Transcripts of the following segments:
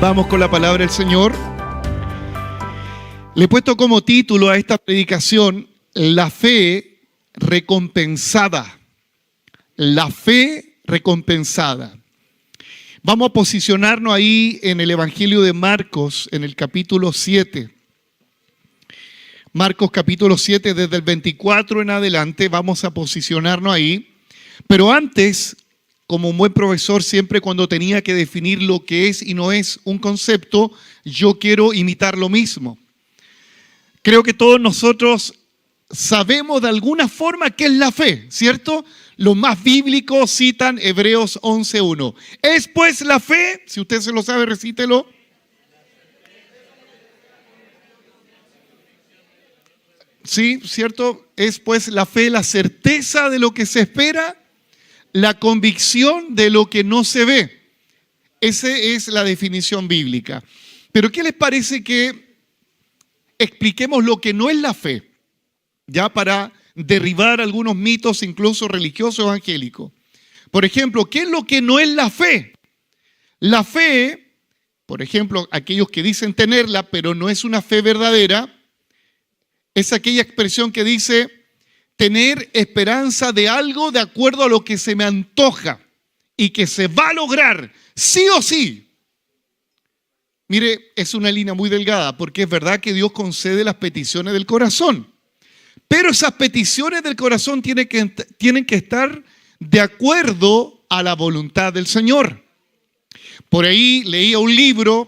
Vamos con la palabra del Señor. Le he puesto como título a esta predicación: la fe recompensada. La fe recompensada. Vamos a posicionarnos ahí en el Evangelio de Marcos, en el capítulo 7. Marcos capítulo 7, desde el 24 en adelante, vamos a posicionarnos ahí. Pero antes, como un buen profesor, siempre cuando tenía que definir lo que es y no es un concepto, yo quiero imitar lo mismo. Creo que todos nosotros sabemos de alguna forma qué es la fe, ¿cierto? Los más bíblicos citan Hebreos 11:1. Es pues la fe, si usted se lo sabe, recítelo. Sí, ¿cierto? Es pues la fe la certeza de lo que se espera, la convicción de lo que no se ve. Esa es la definición bíblica. Pero ¿qué les parece que expliquemos lo que no es la fe? Ya para derribar algunos mitos, incluso religiosos evangélicos. Por ejemplo, ¿qué es lo que no es la fe? La fe, por ejemplo, aquellos que dicen tenerla, pero no es una fe verdadera, es aquella expresión que dice tener esperanza de algo de acuerdo a lo que se me antoja y que se va a lograr, sí o sí. Mire, es una línea muy delgada, porque es verdad que Dios concede las peticiones del corazón. Pero esas peticiones del corazón tienen que estar de acuerdo a la voluntad del Señor. Por ahí leía un libro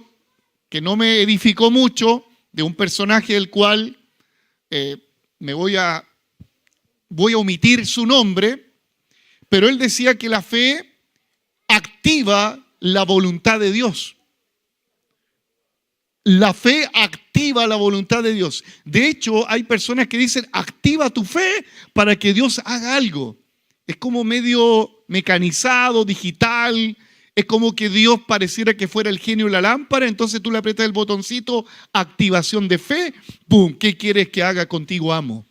que no me edificó mucho, de un personaje del cual voy a omitir su nombre, pero él decía que la fe activa la voluntad de Dios. La fe activa la voluntad de Dios. De hecho, hay personas que dicen, activa tu fe para que Dios haga algo. Es como medio mecanizado, digital. Es como que Dios pareciera que fuera el genio de la lámpara. Entonces tú le aprietas el botoncito, activación de fe. ¡Pum! ¿Qué quieres que haga contigo, amo?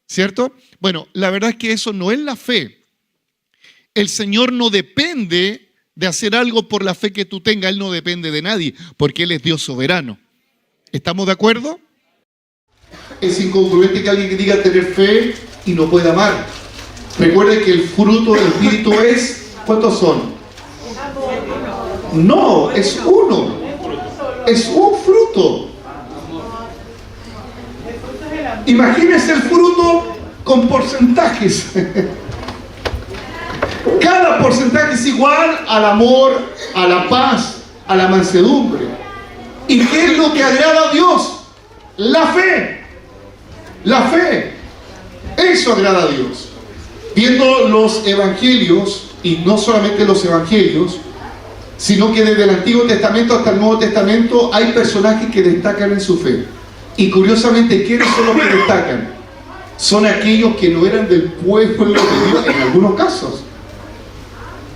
¿Cierto? Bueno, la verdad es que eso no es la fe. El Señor no depende de hacer algo por la fe que tú tengas. Él no depende de nadie, porque Él es Dios soberano. ¿Estamos de acuerdo? Es incongruente que alguien diga tener fe y no pueda amar. Recuerde que el fruto del Espíritu es, ¿cuántos son? No, es uno. Es un fruto. Imagínese el fruto con porcentajes. Cada porcentaje es igual al amor, a la paz, a la mansedumbre. ¿Y qué es lo que agrada a Dios? La fe. La fe. Eso agrada a Dios. Viendo los evangelios, y no solamente los evangelios, sino que desde el Antiguo Testamento hasta el Nuevo Testamento hay personajes que destacan en su fe. Y curiosamente, ¿quiénes son los que destacan? Son aquellos que no eran del pueblo de Dios, en algunos casos.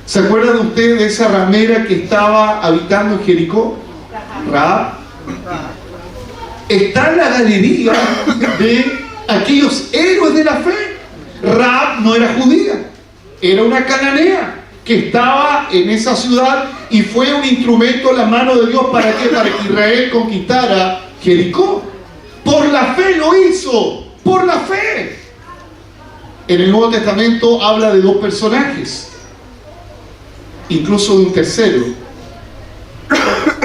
¿Se acuerdan de usted de esa ramera que estaba habitando en Jericó? Rahab. Está en la galería de aquellos héroes de la fe. Rahab no era judía, era una cananea que estaba en esa ciudad y fue un instrumento en la mano de Dios. ¿Para qué? Para que Israel conquistara Jericó. Por la fe lo hizo, por la fe. En el Nuevo Testamento habla de dos personajes, incluso de un tercero,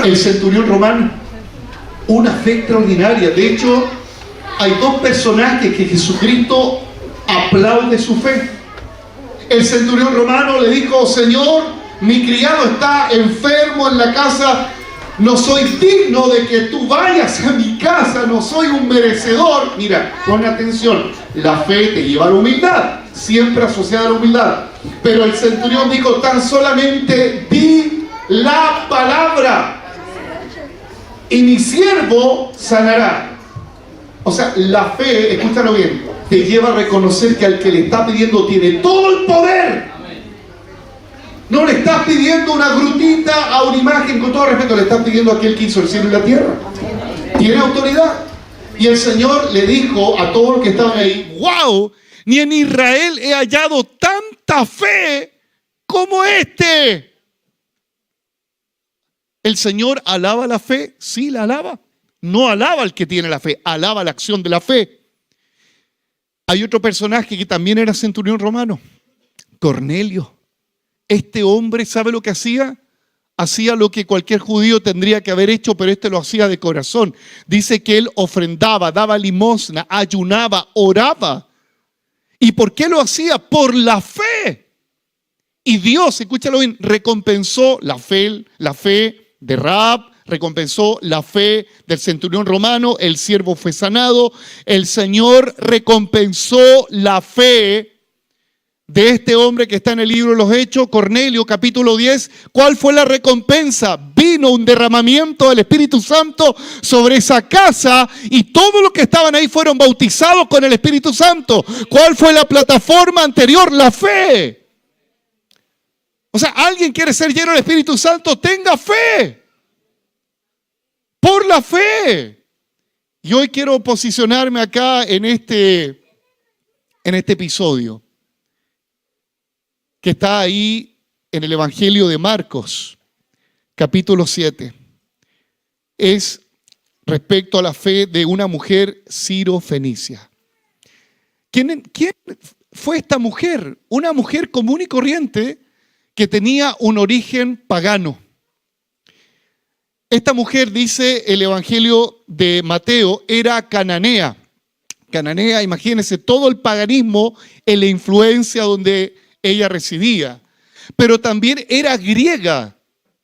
el centurión romano. Una fe extraordinaria. De hecho, hay dos personajes que Jesucristo aplaude su fe. El centurión romano le dijo: Señor, mi criado está enfermo en la casa, no soy digno de que tú vayas a mi casa, no soy un merecedor. Mira, pon atención, la fe te lleva a la humildad, siempre asociada a la humildad. Pero el centurión dijo: tan solamente di la palabra y mi siervo sanará. O sea, la fe, escúchalo bien, te lleva a reconocer que al que le está pidiendo tiene todo el poder. No le estás pidiendo una grutita a una imagen, con todo respeto, le estás pidiendo a aquel que hizo el cielo y la tierra. Tiene autoridad. Y el Señor le dijo a todos los que estaban ahí: ¡wow! Ni en Israel he hallado tanta fe como este. ¿El Señor alaba la fe? Sí, la alaba. No alaba al que tiene la fe, alaba la acción de la fe. Hay otro personaje que también era centurión romano, Cornelio. Este hombre, ¿sabe lo que hacía? Hacía lo que cualquier judío tendría que haber hecho, pero este lo hacía de corazón. Dice que él ofrendaba, daba limosna, ayunaba, oraba. ¿Y por qué lo hacía? Por la fe. Y Dios, escúchalo bien, recompensó la fe de Rahab, recompensó la fe del centurión romano, el siervo fue sanado. El Señor recompensó la fe de este hombre que está en el libro de los Hechos, Cornelio, capítulo 10. ¿Cuál fue la recompensa? Vino un derramamiento del Espíritu Santo sobre esa casa y todos los que estaban ahí fueron bautizados con el Espíritu Santo. ¿Cuál fue la plataforma anterior? La fe. O sea, alguien quiere ser lleno del Espíritu Santo, tenga fe. Por la fe. Y hoy quiero posicionarme acá en este episodio que está ahí en el Evangelio de Marcos, capítulo 7. Es respecto a la fe de una mujer sirofenicia. ¿Quién fue esta mujer? Una mujer común y corriente que tenía un origen pagano. Esta mujer, dice el Evangelio de Mateo, era cananea. Cananea, imagínense, todo el paganismo en la influencia donde ella residía. Pero también era griega,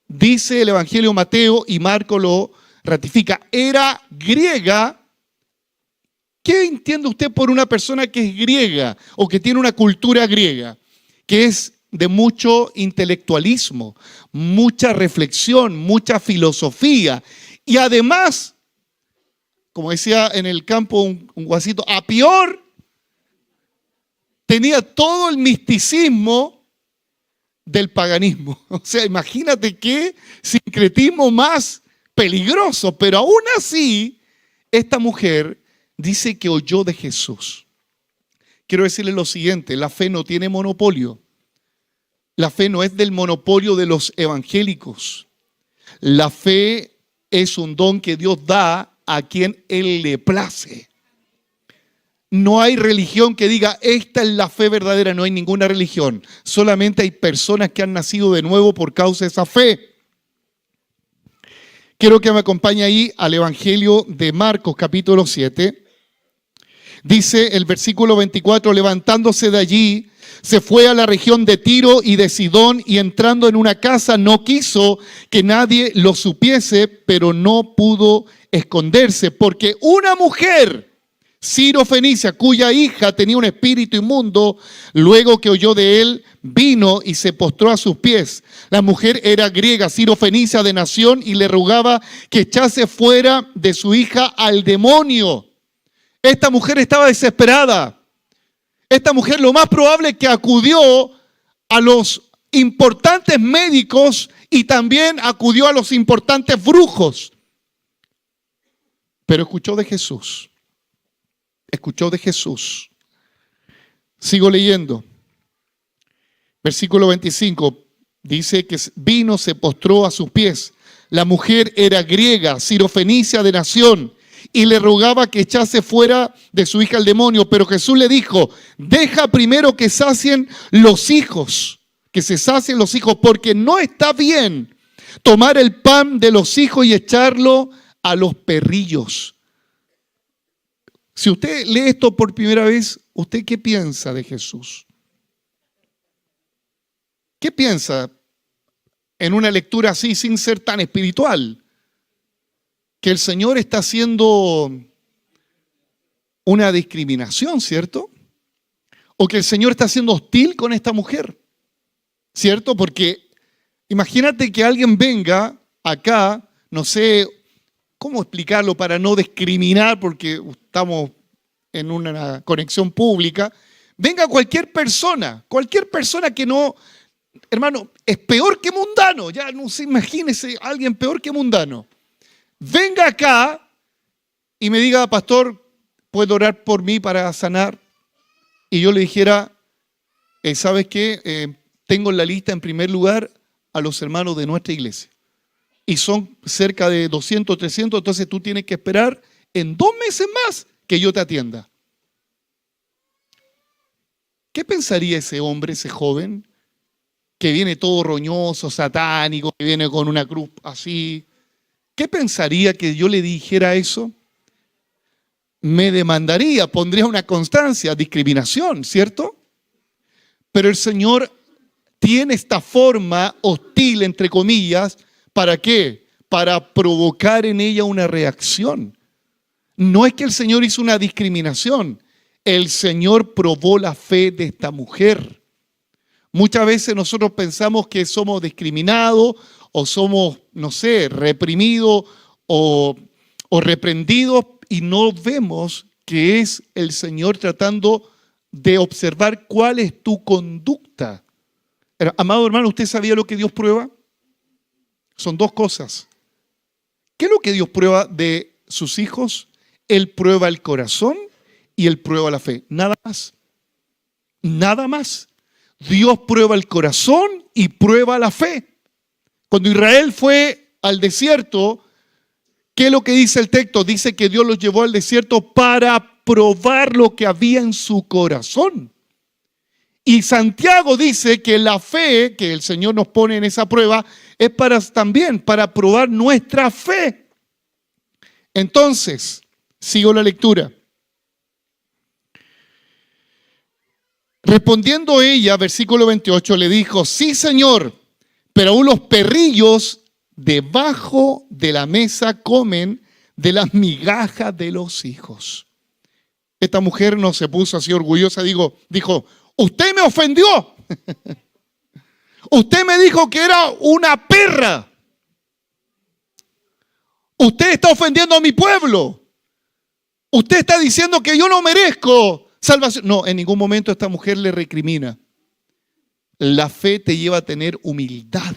dice el Evangelio de Mateo, y Marco lo ratifica. Era griega. ¿Qué entiende usted por una persona que es griega o que tiene una cultura griega? Que es de mucho intelectualismo, mucha reflexión, mucha filosofía. Y además, como decía en el campo un guasito, a peor, tenía todo el misticismo del paganismo. O sea, imagínate qué sincretismo más peligroso. Pero aún así, esta mujer dice que oyó de Jesús. Quiero decirle lo siguiente, la fe no tiene monopolio. La fe no es del monopolio de los evangélicos. La fe es un don que Dios da a quien Él le place. No hay religión que diga, esta es la fe verdadera. No hay ninguna religión. Solamente hay personas que han nacido de nuevo por causa de esa fe. Quiero que me acompañe ahí al Evangelio de Marcos, capítulo 7. Dice el versículo 24, levantándose de allí, se fue a la región de Tiro y de Sidón y entrando en una casa no quiso que nadie lo supiese, pero no pudo esconderse, porque una mujer sirofenicia cuya hija tenía un espíritu inmundo, luego que oyó de él, vino y se postró a sus pies. La mujer era griega, sirofenicia de nación, y le rogaba que echase fuera de su hija al demonio. Esta mujer estaba desesperada. Esta mujer lo más probable es que acudió a los importantes médicos y también acudió a los importantes brujos. Pero escuchó de Jesús. Escuchó de Jesús. Sigo leyendo. Versículo 25. Dice que vino, se postró a sus pies. La mujer era griega, sirofenicia de nación, y le rogaba que echase fuera de su hija el demonio. Pero Jesús le dijo, deja primero que sacien los hijos, que se sacien los hijos, porque no está bien tomar el pan de los hijos y echarlo a los perrillos. Si usted lee esto por primera vez, ¿usted qué piensa de Jesús? ¿Qué piensa en una lectura así sin ser tan espiritual? Que el Señor está haciendo una discriminación, ¿cierto? O que el Señor está siendo hostil con esta mujer, ¿cierto? Porque imagínate que alguien venga acá, no sé cómo explicarlo para no discriminar, porque estamos en una conexión pública, venga cualquier persona que no, hermano, es peor que mundano, ya no se imagínese alguien peor que mundano. Venga acá y me diga, pastor, ¿puede orar por mí para sanar? Y yo le dijera, ¿sabes qué? Tengo en la lista en primer lugar a los hermanos de nuestra iglesia. y son cerca de 200, 300, entonces tú tienes que esperar en 2 meses más que yo te atienda. ¿Qué pensaría ese hombre, ese joven, que viene todo roñoso, satánico, que viene con una cruz así? ¿Qué pensaría que yo le dijera eso? Me demandaría, pondría una constancia, discriminación, ¿cierto? Pero el Señor tiene esta forma hostil, entre comillas, ¿para qué? Para provocar en ella una reacción. No es que el Señor hizo una discriminación, el Señor probó la fe de esta mujer. Muchas veces nosotros pensamos que somos discriminados o somos, no sé, reprimidos o reprendidos y no vemos que es el Señor tratando de observar cuál es tu conducta. Amado hermano, ¿usted sabía lo que Dios prueba? Son 2 cosas. ¿Qué es lo que Dios prueba de sus hijos? Él prueba el corazón y Él prueba la fe. Nada más. Nada más. Dios prueba el corazón y prueba la fe. Cuando Israel fue al desierto, ¿qué es lo que dice el texto? Dice que Dios los llevó al desierto para probar lo que había en su corazón. Y Santiago dice que la fe que el Señor nos pone en esa prueba es también para probar nuestra fe. Entonces, sigo la lectura. Respondiendo ella, versículo 28, le dijo: sí, Señor, pero aún los perrillos debajo de la mesa comen de las migajas de los hijos. Esta mujer no se puso así orgullosa, dijo: usted me ofendió. Usted me dijo que era una perra. Usted está ofendiendo a mi pueblo. Usted está diciendo que yo no merezco salvación. No, en ningún momento esta mujer le recrimina. La fe te lleva a tener humildad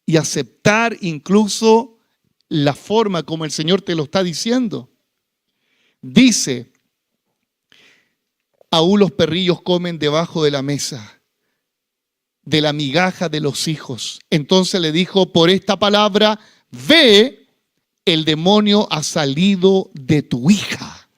y aceptar incluso la forma como el Señor te lo está diciendo. Dice: aún los perrillos comen debajo de la mesa, de la migaja de los hijos. Entonces le dijo: por esta palabra, ve, el demonio ha salido de tu hija.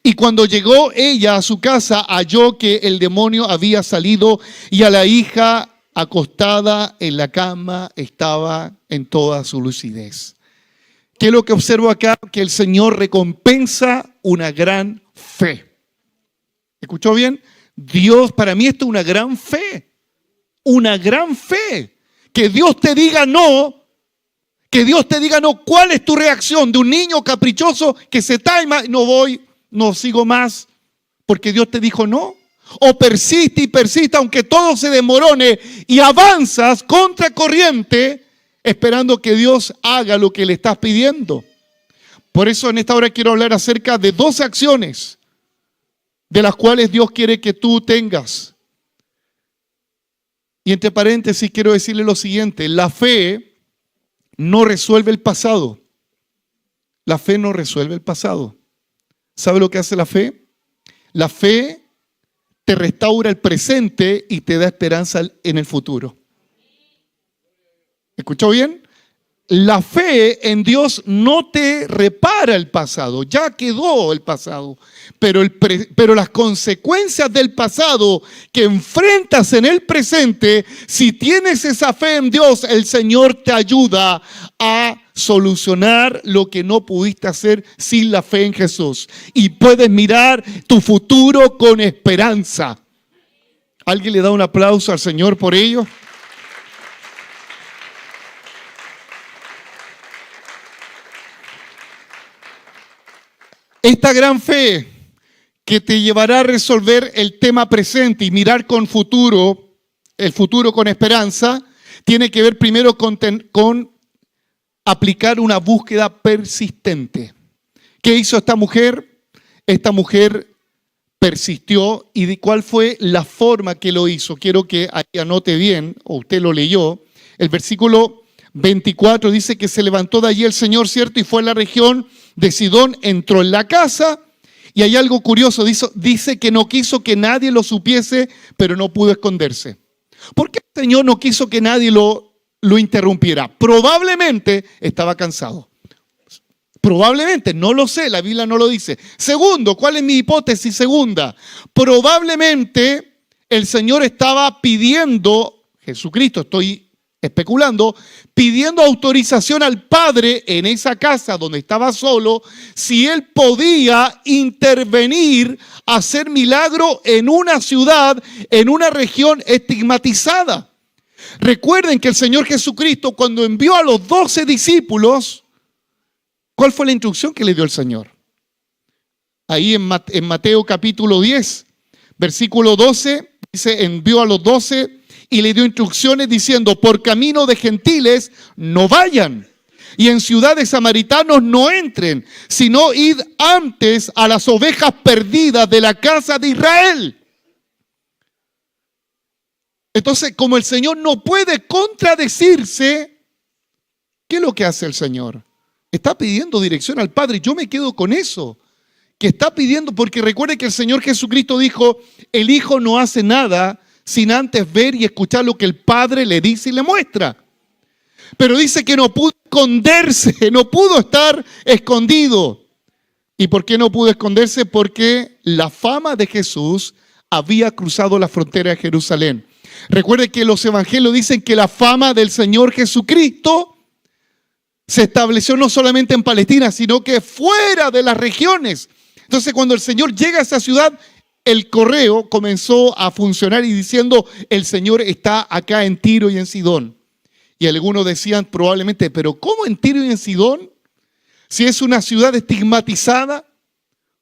Y cuando llegó ella a su casa, halló que el demonio había salido y a la hija acostada en la cama estaba en toda su lucidez. ¿Qué es lo que observo acá? Que el Señor recompensa una gran fe. ¿Escuchó bien? Dios, para mí esto es una gran fe. Una gran fe. Que Dios te diga no. Que Dios te diga no. ¿Cuál es tu reacción de un niño caprichoso que se taima? No voy, no sigo más. Porque Dios te dijo no. O persiste y persiste aunque todo se desmorone y avanzas contra corriente esperando que Dios haga lo que le estás pidiendo. Por eso en esta hora quiero hablar acerca de 12 acciones de las cuales Dios quiere que tú tengas. Y entre paréntesis quiero decirle lo siguiente: la fe no resuelve el pasado. La fe no resuelve el pasado. ¿Sabe lo que hace la fe? La fe te restaura el presente y te da esperanza en el futuro. ¿Escuchó bien? La fe en Dios no te repara el pasado, ya quedó el pasado, pero las consecuencias del pasado que enfrentas en el presente, si tienes esa fe en Dios, el Señor te ayuda a solucionar lo que no pudiste hacer sin la fe en Jesús. Y puedes mirar tu futuro con esperanza. ¿Alguien le da un aplauso al Señor por ello? Esta gran fe que te llevará a resolver el tema presente y mirar con futuro, el futuro con esperanza, tiene que ver primero con aplicar una búsqueda persistente. ¿Qué hizo esta mujer? Esta mujer persistió. ¿Y de cuál fue la forma que lo hizo? Quiero que ahí anote bien, o usted lo leyó. El versículo 24 dice que se levantó de allí el Señor, ¿cierto? Y fue a la región de Sidón, entró en la casa. Y hay algo curioso, dice que no quiso que nadie lo supiese, pero no pudo esconderse. ¿Por qué el Señor no quiso que nadie lo lo interrumpiera. Probablemente estaba cansado. Probablemente, no lo sé, la Biblia no lo dice. Segundo, ¿cuál es mi hipótesis segunda? Probablemente el Señor estaba pidiendo, Jesucristo, estoy especulando, pidiendo autorización al Padre en esa casa donde estaba solo, si Él podía intervenir, hacer milagro en una ciudad, en una región estigmatizada. Recuerden que el Señor Jesucristo, cuando envió a los 12 discípulos, ¿cuál fue la instrucción que le dio el Señor? Ahí en Mateo capítulo 10, versículo 12, dice, envió a los 12 y le dio instrucciones diciendo, por camino de gentiles no vayan, y en ciudades samaritanos no entren, sino id antes a las ovejas perdidas de la casa de Israel. Entonces, como el Señor no puede contradecirse, ¿qué es lo que hace el Señor? Está pidiendo dirección al Padre. Yo me quedo con eso, que está pidiendo, porque recuerde que el Señor Jesucristo dijo, el Hijo no hace nada sin antes ver y escuchar lo que el Padre le dice y le muestra. Pero dice que no pudo esconderse, no pudo estar escondido. ¿Y por qué no pudo esconderse? Porque la fama de Jesús había cruzado la frontera de Jerusalén. Recuerde que los evangelios dicen que la fama del Señor Jesucristo se estableció no solamente en Palestina, sino que fuera de las regiones. Entonces, cuando el Señor llega a esa ciudad, el correo comenzó a funcionar y diciendo, el Señor está acá en Tiro y en Sidón. Y algunos decían probablemente, pero ¿cómo en Tiro y en Sidón? Si es una ciudad estigmatizada.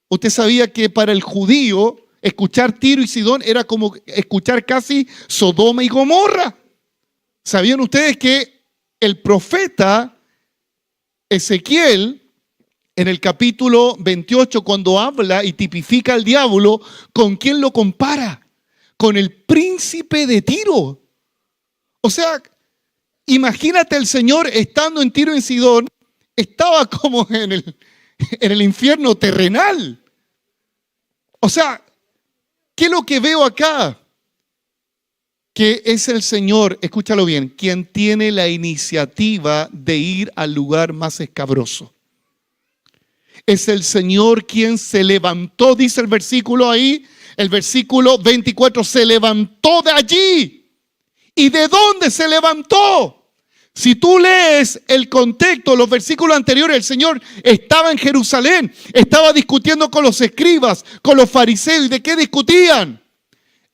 Usted sabía que para el judío escuchar Tiro y Sidón era como escuchar casi Sodoma y Gomorra. ¿Sabían ustedes que el profeta Ezequiel, en el capítulo 28, cuando habla y tipifica al diablo, ¿con quién lo compara? Con el príncipe de Tiro. O sea, imagínate el Señor estando en Tiro y en Sidón, estaba como en el infierno terrenal. O sea, ¿qué es lo que veo acá? Que es el Señor, escúchalo bien, quien tiene la iniciativa de ir al lugar más escabroso. Es el Señor quien se levantó, dice el versículo ahí, el versículo 24, se levantó de allí. ¿Y de dónde se levantó? Si tú lees el contexto, los versículos anteriores, el Señor estaba en Jerusalén, estaba discutiendo con los escribas, con los fariseos. ¿Y de qué discutían?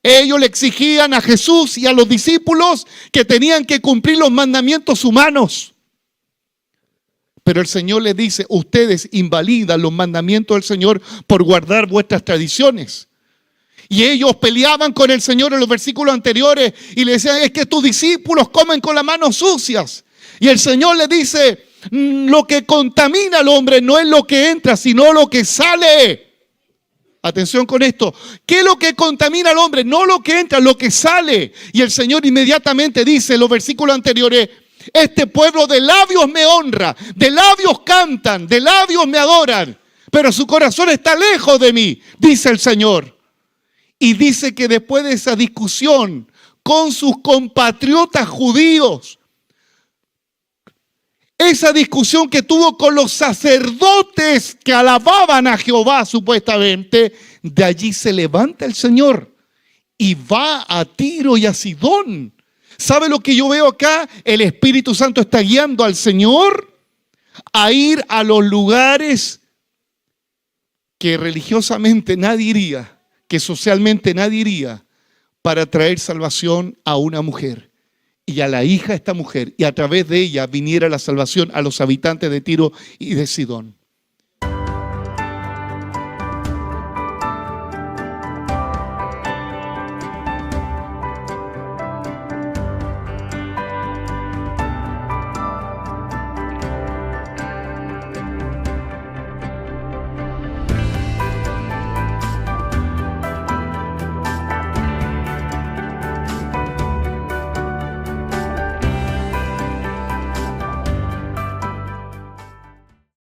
Ellos le exigían a Jesús y a los discípulos que tenían que cumplir los mandamientos humanos. Pero el Señor les dice, ustedes invalidan los mandamientos del Señor por guardar vuestras tradiciones. Y ellos peleaban con el Señor en los versículos anteriores y le decían, es que tus discípulos comen con las manos sucias. Y el Señor les dice, lo que contamina al hombre no es lo que entra, sino lo que sale. Atención con esto. ¿Qué es lo que contamina al hombre? No lo que entra, lo que sale. Y el Señor inmediatamente dice en los versículos anteriores, este pueblo de labios me honra, de labios cantan, de labios me adoran, pero su corazón está lejos de mí, dice el Señor. Y dice que después de esa discusión con sus compatriotas judíos, esa discusión que tuvo con los sacerdotes que alababan a Jehová supuestamente, de allí se levanta el Señor y va a Tiro y a Sidón. ¿Sabe lo que yo veo acá? El Espíritu Santo está guiando al Señor a ir a los lugares que religiosamente nadie iría, que socialmente nadie iría, para traer salvación a una mujer y a la hija de esta mujer, y a través de ella viniera la salvación a los habitantes de Tiro y de Sidón.